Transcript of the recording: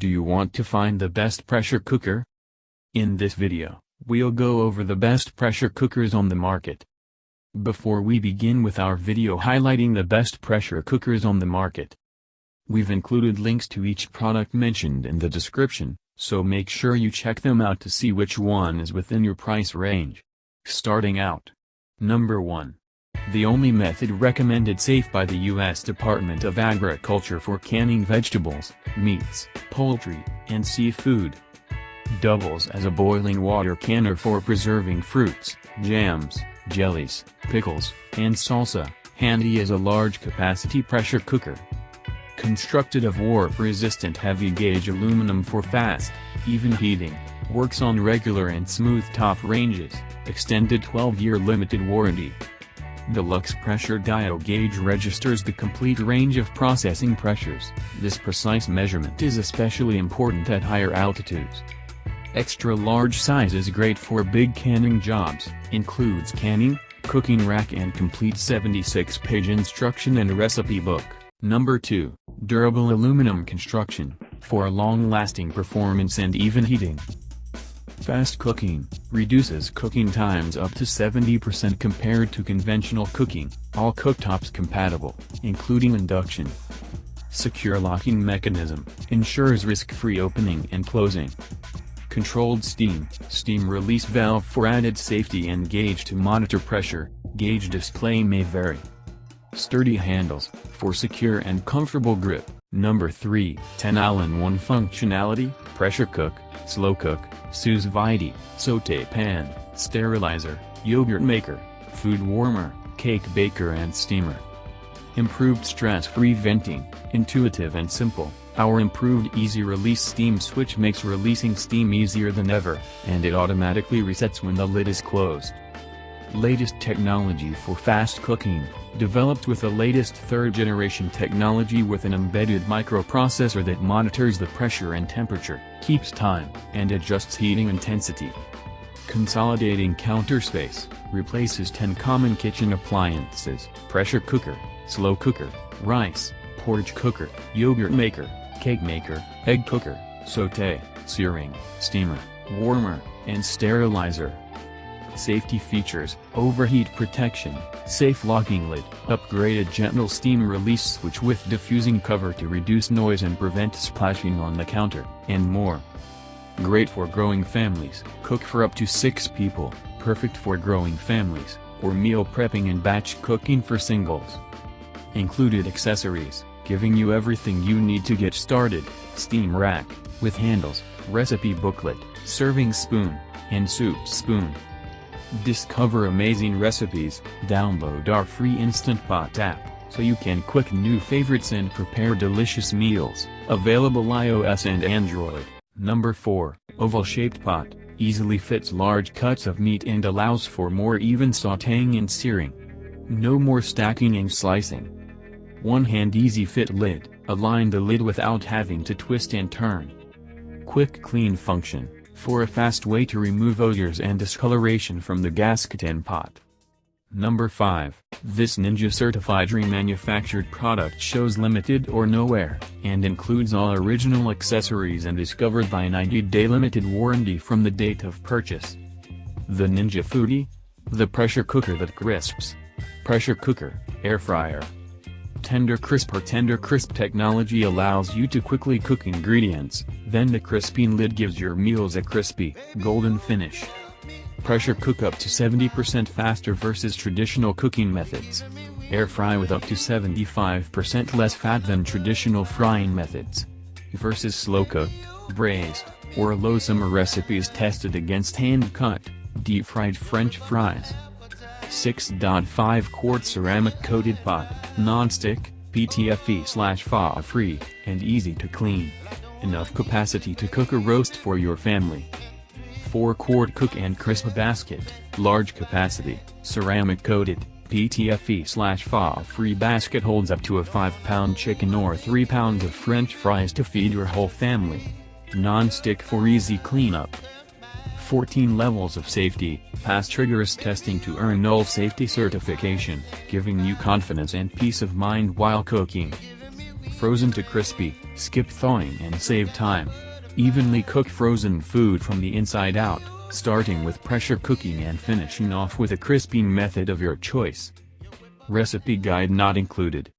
Do you want to find the best pressure cooker? In this video, we'll go over the best pressure cookers on the market. Before we begin with our video highlighting the best pressure cookers on the market, we've included links to each product mentioned in the description, so make sure you check them out to see which one is within your price range. Starting out. Number 1. The only method recommended safe by the U.S. Department of Agriculture for canning vegetables, meats, poultry, and seafood. Doubles as a boiling water canner for preserving fruits, jams, jellies, pickles, and salsa, handy as a large-capacity pressure cooker. Constructed of warp-resistant heavy-gauge aluminum for fast, even heating, works on regular and smooth top ranges, extended 12-year limited warranty. Deluxe pressure dial gauge registers the complete range of processing pressures. This precise measurement is especially important at higher altitudes. Extra large size is great for big canning jobs, includes canning, cooking rack and complete 76-page instruction and recipe book. Number 2, durable aluminum construction, for long-lasting performance and even heating. Fast cooking, reduces cooking times up to 70% compared to conventional cooking, all cooktops compatible, including induction. Secure locking mechanism, ensures risk-free opening and closing. Controlled steam release valve for added safety and gauge to monitor pressure, gauge display may vary. Sturdy handles, for secure and comfortable grip. Number 3, 10 all-in-one functionality, pressure cook, slow cook, sous vide, sauté pan, sterilizer, yogurt maker, food warmer, cake baker and steamer. Improved stress-free venting, intuitive and simple. Our improved easy release steam switch makes releasing steam easier than ever, and it automatically resets when the lid is closed. Latest technology for fast cooking, developed with the latest third-generation technology with an embedded microprocessor that monitors the pressure and temperature, keeps time, and adjusts heating intensity. Consolidating counter space, replaces 10 common kitchen appliances, pressure cooker, slow cooker, rice, porridge cooker, yogurt maker, cake maker, egg cooker, sauté, searing, steamer, warmer, and sterilizer. Safety features, overheat protection, safe locking lid, upgraded gentle steam release switch with diffusing cover to reduce noise and prevent splashing on the counter, and more. Great for growing families, cook for up to 6 people, perfect for growing families, or meal prepping and batch cooking for singles. Included accessories, giving you everything you need to get started, steam rack, with handles, recipe booklet, serving spoon, and soup spoon. Discover amazing recipes, download our free Instant Pot app, so you can cook new favorites and prepare delicious meals, available iOS and Android. Number 4, oval-shaped pot, easily fits large cuts of meat and allows for more even sautéing and searing. No more stacking and slicing. One-hand easy-fit lid, align the lid without having to twist and turn. Quick clean function, for a fast way to remove odors and discoloration from the gasket and pot. Number 5, this Ninja certified remanufactured product shows limited or no wear, and includes all original accessories and is covered by a 90-day limited warranty from the date of purchase. The Ninja Foodie? The pressure cooker that crisps. Pressure cooker, air fryer. Tender crisp technology allows you to quickly cook ingredients, then the crisping lid gives your meals a crispy, golden finish. Pressure cook up to 70% faster versus traditional cooking methods. Air fry with up to 75% less fat than traditional frying methods. Versus slow cooked, braised, or low simmer recipes tested against hand-cut, deep-fried French fries. 6.5 quart ceramic coated pot, non-stick, PTFE/FA free, and easy to clean. Enough capacity to cook a roast for your family. 4 quart cook and crisp basket, large capacity, ceramic coated, PTFE/FA free basket holds up to a 5-pound chicken or 3 pounds of French fries to feed your whole family. Non-stick for easy cleanup. 14 levels of safety, passed rigorous testing to earn null safety certification, giving you confidence and peace of mind while cooking. frozen to crispy, skip thawing and save time. Evenly cook frozen food from the inside out, starting with pressure cooking and finishing off with a crisping method of your choice. Recipe guide not included.